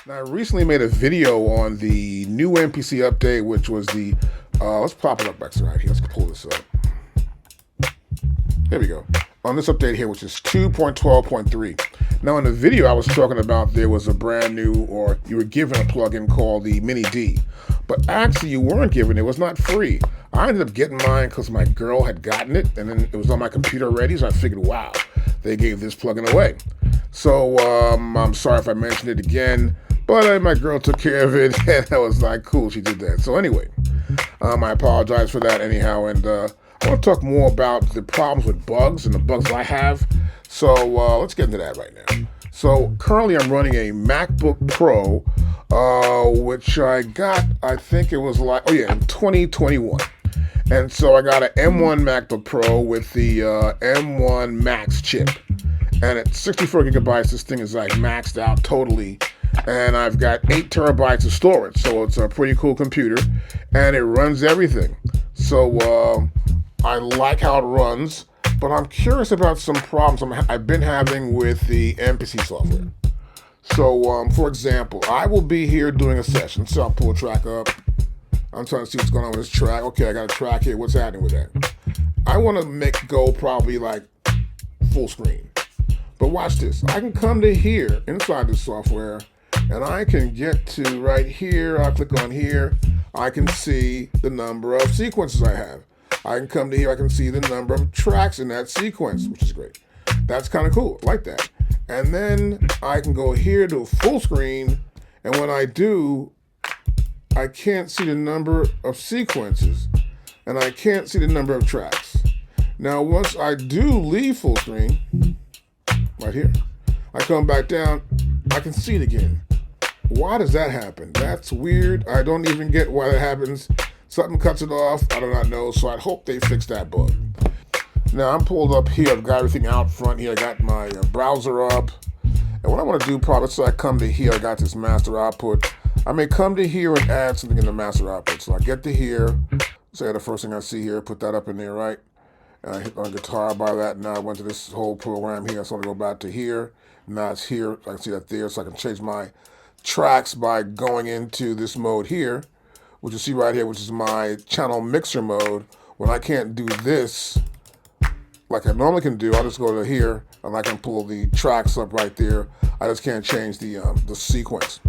Now, I recently made a video on the new MPC update, which was the, let's pop it up back right here. Let's pull this up. There we go. On this update here, which is 2.12.3. Now, in the video I was talking about, there was a brand new, or you were given a plugin called the Mini D. But actually, you weren't given it. It was not free. I ended up getting mine because my girl had gotten it, and then it was on my computer already, so I figured, wow, they gave this plugin away. So I'm sorry if I mentioned it again, but my girl took care of it, and I was like, cool, she did that. So anyway, I apologize for that anyhow, and I want to talk more about the problems with bugs and the bugs I have. So let's get into that right now. So currently I'm running a MacBook Pro, which I got, I think it was like, in 2021. And so I got an M1 MacBook Pro with the M1 Max chip. And at 64 gigabytes, this thing is like maxed out totally. And I've got 8 terabytes of storage. So it's a pretty cool computer. And it runs everything. So I like how it runs. But I'm curious about some problems I've been having with the MPC software. So, for example, I will be here doing a session. So I'll pull a track up. I'm trying to see what's going on with this track. Okay, I got a track here. What's happening with that? I want to go probably like full screen. But watch this. I can come to here inside the software, and I can get to right here. I'll click on here. I can see the number of sequences I have. I can come to here. I can see the number of tracks in that sequence, which is great. That's kind of cool. I like that. And then I can go here to full screen, and when I do, I can't see the number of sequences, and I can't see the number of tracks. Now, once I do leave full screen, right here, I come back down, I can see it again. Why does that happen? That's weird. I don't even get why that happens. Something cuts it off. I do not know, so I hope they fix that bug. Now, I'm pulled up here. I've got everything out front here. I got my browser up. And what I want to do probably, so I come to here, I got this master output. I may come to here and add something in the master output. So I get to here, say the first thing I see here, put that up in there, right? And I hit on guitar by that. Now I went to this whole program here. So I'm going to go back to here. Now it's here. I can see that there. So I can change my tracks by going into this mode here, which you see right here, which is my channel mixer mode. When I can't do this like I normally can do, I'll just go to here and I can pull the tracks up right there. I just can't change the sequence.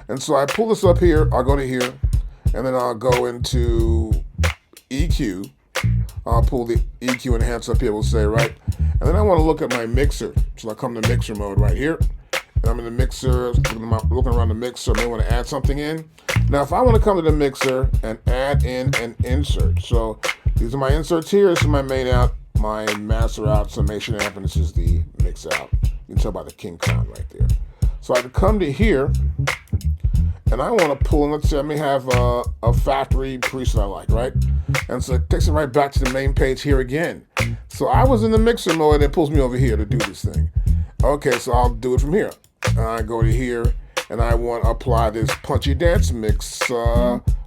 And so I pull this up here, I'll go to here, and then I'll go into EQ. I'll pull the EQ enhance up here, we'll say, right? And then I want to look at my mixer. So I come to mixer mode right here. And I'm in the mixer, looking around the mixer, I may want to add something in. Now, if I want to come to the mixer and add in an insert. So these are my inserts here. This is my main out, my master out, summation amp, and this is the mix out. You can tell by the King Kong right there. So I can come to here, and I want to pull, and let's say I may have a factory preset I like, right? And so it takes it right back to the main page here again. So I was in the mixer mode, and it pulls me over here to do this thing. Okay, so I'll do it from here. I go to here, and I want to apply this punchy dance mix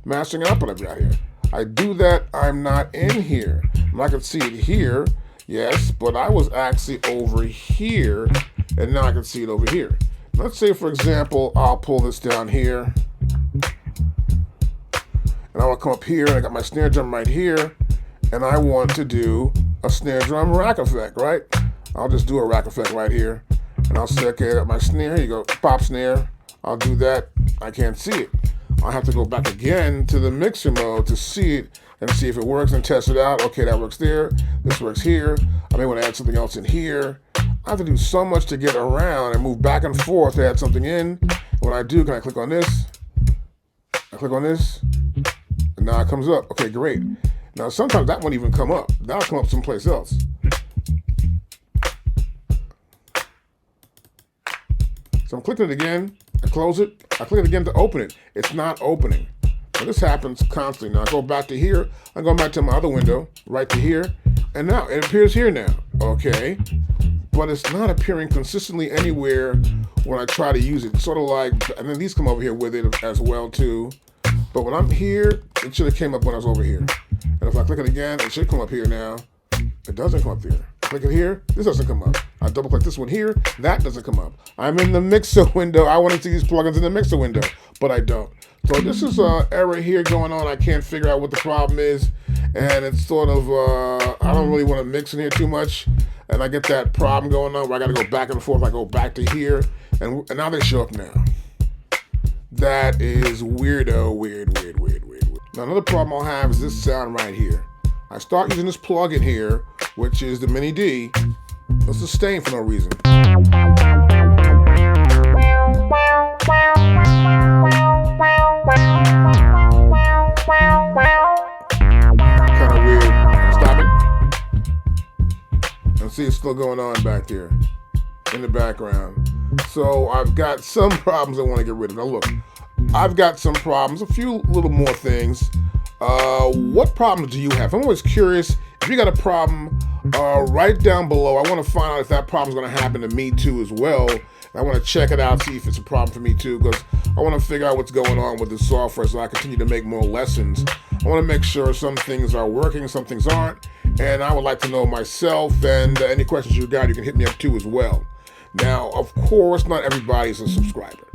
mastering output I've got here. I do that, I'm not in here. I can see it here, yes, but I was actually over here, and now I can see it over here. Let's say, for example, I'll pull this down here, and I want to come up here, and I got my snare drum right here, and I want to do a snare drum rack effect, right? I'll just do a rack effect right here, and I'll say, okay, I got my snare, here you go, pop snare, I'll do that, I can't see it. I have to go back again to the mixer mode to see it and see if it works and test it out. Okay, that works there, this works here, I may want to add something else in here. I have to do so much to get around and move back and forth to add something in. When I do, can I click on this? I click on this, and now it comes up. Okay, great. Now sometimes that won't even come up. That'll come up someplace else. So I'm clicking it again, I close it, I click it again to open it. It's not opening. Now this happens constantly. Now I go back to here, I go back to my other window, right to here, and now it appears here now. Okay. But it's not appearing consistently anywhere when I try to use it. It's sort of like, and then these come over here with it as well too. But when I'm here, it should have came up when I was over here. And if I click it again, it should come up here now. It doesn't come up there. Click it here, this doesn't come up. I double click this one here, that doesn't come up. I'm in the mixer window. I want to see these plugins in the mixer window, but I don't. So this is an error here going on. I can't figure out what the problem is. And it's sort of, I don't really want to mix in here too much. And I get that problem going on where I got to go back and forth. I go back to here, and now they show up now. That is weirdo, weird. Now another problem I'll have is this sound right here. I start using this plugin here, which is the Mini D. It's sustained for no reason. Kind of weird. Stop it. And see, it's still going on back there in the background. So I've got some problems I want to get rid of. Now look, I've got some problems, a few little more things. What problems do you have? I'm always curious. If you got a problem, write down below. I want to find out if that problem's going to happen to me too as well. I want to check it out, see if it's a problem for me too, because I want to figure out what's going on with the software so I continue to make more lessons. I want to make sure some things are working, some things aren't, and I would like to know myself, and any questions you got, you can hit me up too as well. Now, of course, not everybody's a subscriber,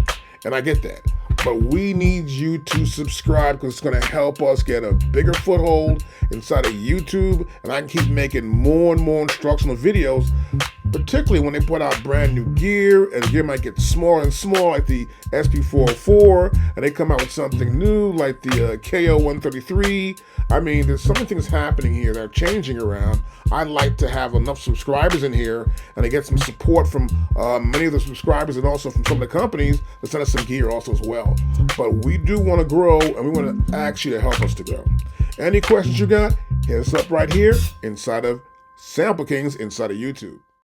and I get that. But we need you to subscribe because it's going to help us get a bigger foothold inside of YouTube, and I can keep making more and more instructional videos, particularly when they put out brand new gear, and the gear might get smaller and smaller, like the SP404, and they come out with something new like the KO133. I mean, there's so many things happening here that are changing around. I'd like to have enough subscribers in here and to get some support from many of the subscribers and also from some of the companies to send us some gear also as well. But we do want to grow, and we want to ask you to help us to grow. Any questions you got, hit us up right here inside of Sample Kings inside of YouTube.